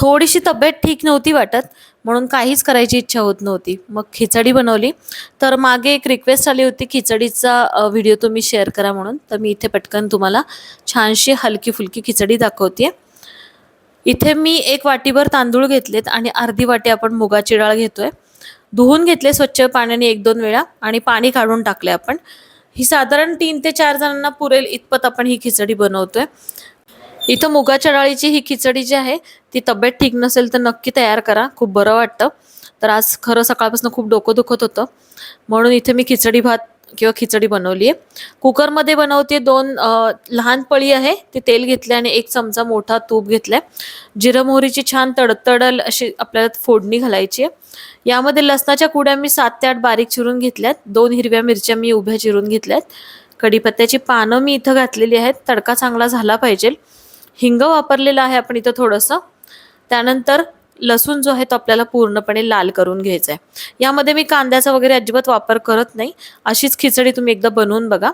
थोडीशी तब्येत ठीक नव्हती वाटत, म्हणून काहीच करायची इच्छा होत नव्हती. मग खिचडी बनवली. तर मागे एक रिक्वेस्ट आली होती खिचडीचा व्हिडिओ तुम्ही शेअर करा म्हणून. तर मी इथे पटकन तुम्हाला छानशी हलकी-फुलकी खिचडी दाखवते. इथे मी 1 वाटीभर तांदूळ घेतलेत आणि अर्धी वाटी आपण मुगाची डाळ घेतोय. धुवून घेतले स्वच्छ पाण्याने 1-2 वेळा आणि पाणी काढून टाकले आपण. ही साधारण 3 ते 4 जणांना पुरेल इतपत आपण ही खिचडी बनवतोय. इथं मुगाच्या डाळीची ही खिचडी जी आहे ती तब्येत ठीक नसेल तर नक्की तयार करा, खूप बरं वाटतं. तर आज खरं सकाळपासून खूप डोकं दुखत होतं, म्हणून इथे मी खिचडी भात किंवा खिचडी बनवली आहे. कुकरमध्ये बनवते. 2 लहान पळी आहे, ते तेल घेतले आणि 1 चमचा मोठा तूप घेतलाय. जिरं मोहरीची छान तडतडल अशी आपल्याला फोडणी घालायची आहे. यामध्ये लसणाच्या कुड्या मी 7 ते 8 बारीक चिरून घेतल्यात. 2 हिरव्या मिरच्या मी उभ्या चिरून घेतल्यात. कढीपत्त्याची पानं मी इथं घातलेली आहेत. तडका चांगला झाला पाहिजे. हिंग वापरलेला आहे आपण इथं थोडंसं. त्यानंतर लसूण जो आहे तो आपल्याला पूर्णपणे लाल करून घ्यायचा आहे. यामध्ये मी कांद्याचा वगैरे अजिबात वापर करत नाही. अशीच खिचडी तुम्ही एकदा बनवून बघा.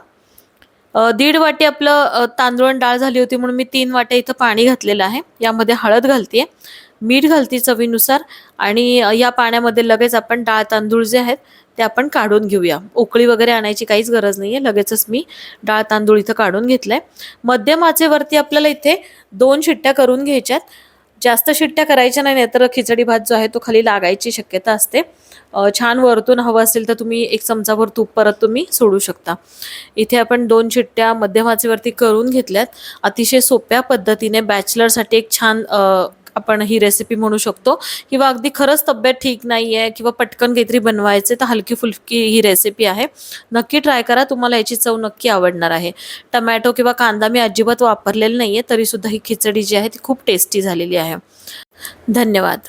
1.5 वाटी आपलं तांदूळ आणि डाळ झाली होती म्हणून मी 3 वाट्या इथं पाणी घातलेलं आहे. यामध्ये हळद घालते, मीठ घालते चवीनुसार आणि या पाण्यामध्ये लगेच आपण डाळ तांदूळ जे आहेत ते आपण काढून घेऊया. उकळी वगैरे आणायची काहीच गरज नाहीये. लगेचच मी डाळ तांदूळ इथं काढून घेतलाय. मध्यम आचेवरती आपल्याला इथे 2 शिट्ट्या करून घ्यायच्यात. जास्त शिट्ट्या करायच्या नाही, तर खिचडी भात जो आहे तो खाली लागायची शक्यता असते. छान वरतून हवं असेल तर तुम्ही 1 चमचाभर तूप परत तुम्ही सोडू शकता. इथे आपण 2 शिट्ट्या मध्यम आचेवरती करून घेतल्यात. अतिशय सोप्या पद्धतीने बॅचलरसाठी एक छान आपण ही रेसिपी म्हणू शकतो, किंवा अगदी खरंच तब्येत ठीक नाहीये किंवा पटकन काहीतरी बनवायचे तर हलकी फुलकी ही रेसिपी आहे. नक्की ट्राय करा, तुम्हाला याची चव नक्की आवडणार आहे. टमॅटो किंवा कांदा मी अजिबात वापरलेला नाहीये, तरी सुद्धा ही खिचडी जी आहे ती खूप टेस्टी झालेली आहे. धन्यवाद.